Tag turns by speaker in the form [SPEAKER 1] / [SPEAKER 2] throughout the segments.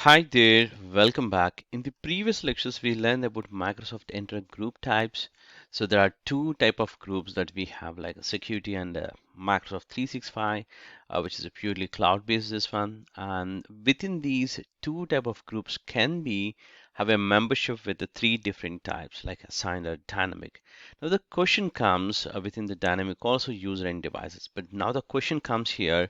[SPEAKER 1] Hi there, welcome back. In the previous lectures, we learned about Microsoft Entra group types. So there are two type of groups that we have, like a security and Microsoft 365, which is a purely cloud-based this one. And within these two type of groups can be have a membership with the three different types, like assigned or dynamic. Now the question comes within the dynamic also user and devices. But now the question comes here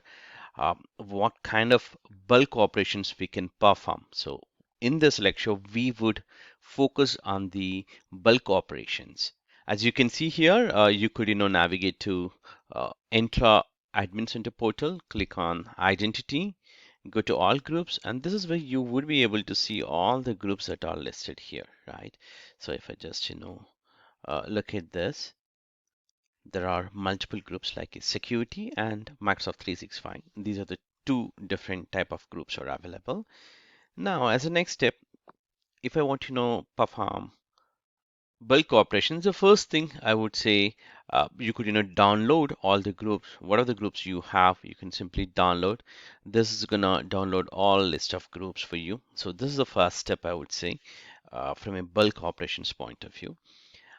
[SPEAKER 1] what kind of bulk operations we can perform. So in this lecture, we would focus on the bulk operations. As you can see here, you could navigate to Entra Admin Center portal, click on Identity, go to All Groups, and this is where you would be able to see all the groups that are listed here, right? So if I just look at this, there are multiple groups like security and Microsoft 365. These are the two different type of groups are available. Now, as a next step, if I want to perform bulk operations, the first thing I would say you could download all the groups. Whatever the groups you have, you can simply download. This is gonna download all list of groups for you. So this is the first step I would say from a bulk operations point of view.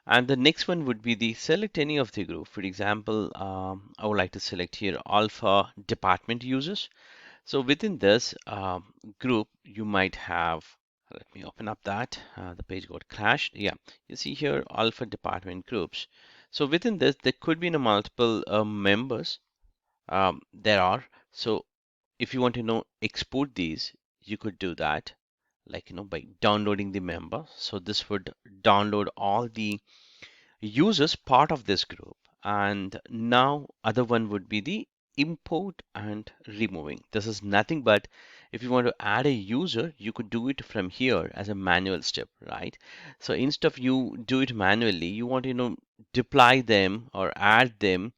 [SPEAKER 1] And the next one would be the select any of the group. For example, I would like to select here alpha department users. So within this group, you might have, let me open up that, the page got crashed. Yeah, you see here alpha department groups. So within this, there could be multiple members. There are. So if you want to export these, you could do that like by downloading the member. So this would download all the users part of this group. And now other one would be the import and removing. This is nothing but if you want to add a user, you could do it from here as a manual step, right? So instead of you do it manually, you want to deploy them or add them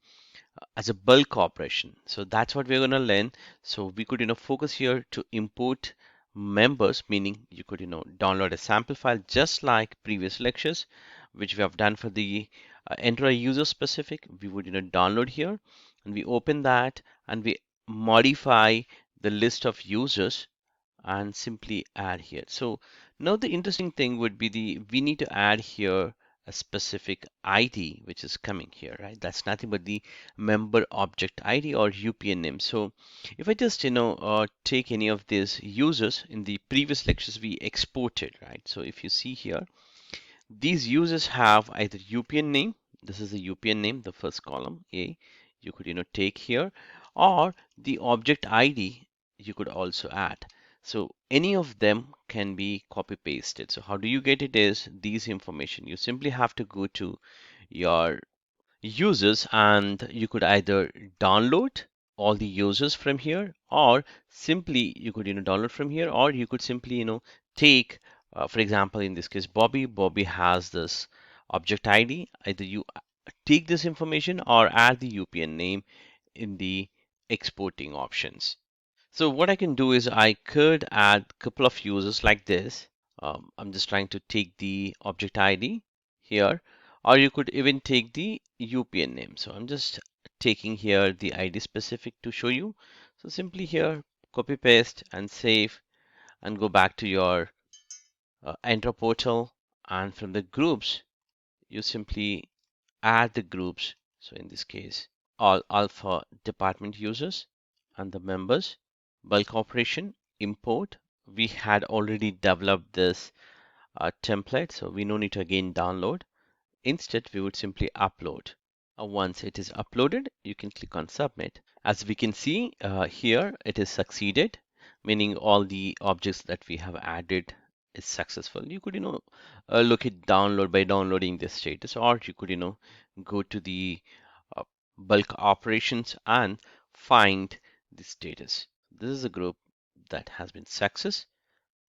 [SPEAKER 1] as a bulk operation. So that's what we're going to learn. So we could focus here to import members, meaning you could download a sample file just like previous lectures which we have done for the Entra user specific. We would download here and we open that and we modify the list of users and simply add here. So now the interesting thing would be we need to add here a specific ID which is coming here, right? That's nothing but the member object ID or UPnm. So if I just take any of these users in the previous lectures we exported, right? So if you see here, these users have either UPN name, this is the UPN name, the first column A, you could take here, or the object ID you could also add. So any of them can be copy pasted. So how do you get it is these information. You simply have to go to your users and you could either download all the users from here or simply you could download from here or you could simply take for example in this case Bobby has this object ID. Either you take this information or add the UPN name in the exporting options. So what I can do is I could add a couple of users like this. I'm just trying to take the object ID here, or you could even take the UPN name. So I'm just taking here the ID specific to show you. So simply here, copy paste and save and go back to your Entra portal. And from the groups, you simply add the groups. So in this case, all alpha department users and the members. Bulk operation, import. We had already developed this template, so we no need to again download. Instead, we would simply upload. Once it is uploaded, you can click on submit. As we can see here, it is succeeded, meaning all the objects that we have added is successful. You could, look at download by downloading this status, or you could, go to the uh, bulk operations and find the status. This is a group that has been success,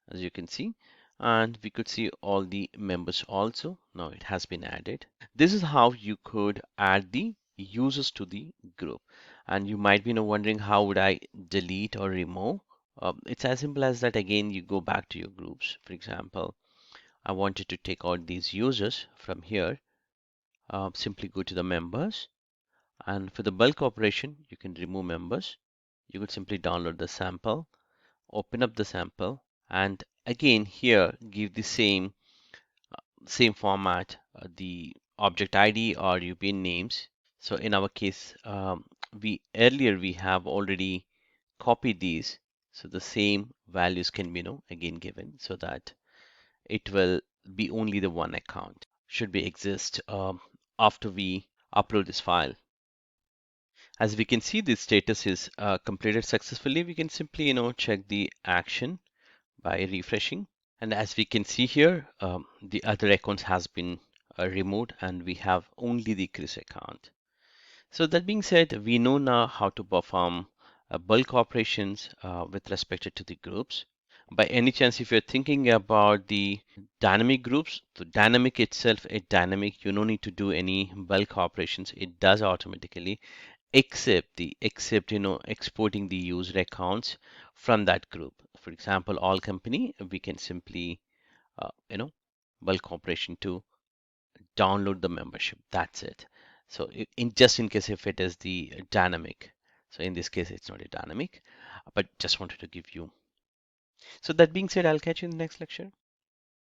[SPEAKER 1] as you can see, and we could see all the members also. Now it has been added. This is how you could add the users to the group. And you might be wondering how would I delete or remove? It's as simple as that. Again, you go back to your groups. For example, I wanted to take out these users from here. Simply go to the members, and for the bulk operation, you can remove members. You could simply download the sample, open up the sample, And again here give the same format, the object ID or UPN names. So in our case, we have already copied these, so the same values can be again given, so that it will be only the one account should be exist after we upload this file. As we can see, this status is completed successfully. We can simply check the action by refreshing. And as we can see here, the other accounts has been removed and we have only the Chris account. So that being said, we know now how to perform bulk operations with respect to the groups. By any chance, if you're thinking about the dynamic groups, the dynamic itself, a dynamic, you don't need to do any bulk operations. It does automatically, except exporting the user accounts from that group. For example, all company, we can simply bulk operation to download the membership. That's it. So in just in case if it is the dynamic. So in this case, it's not a dynamic, but just wanted to give you. So that being said, I'll catch you in the next lecture.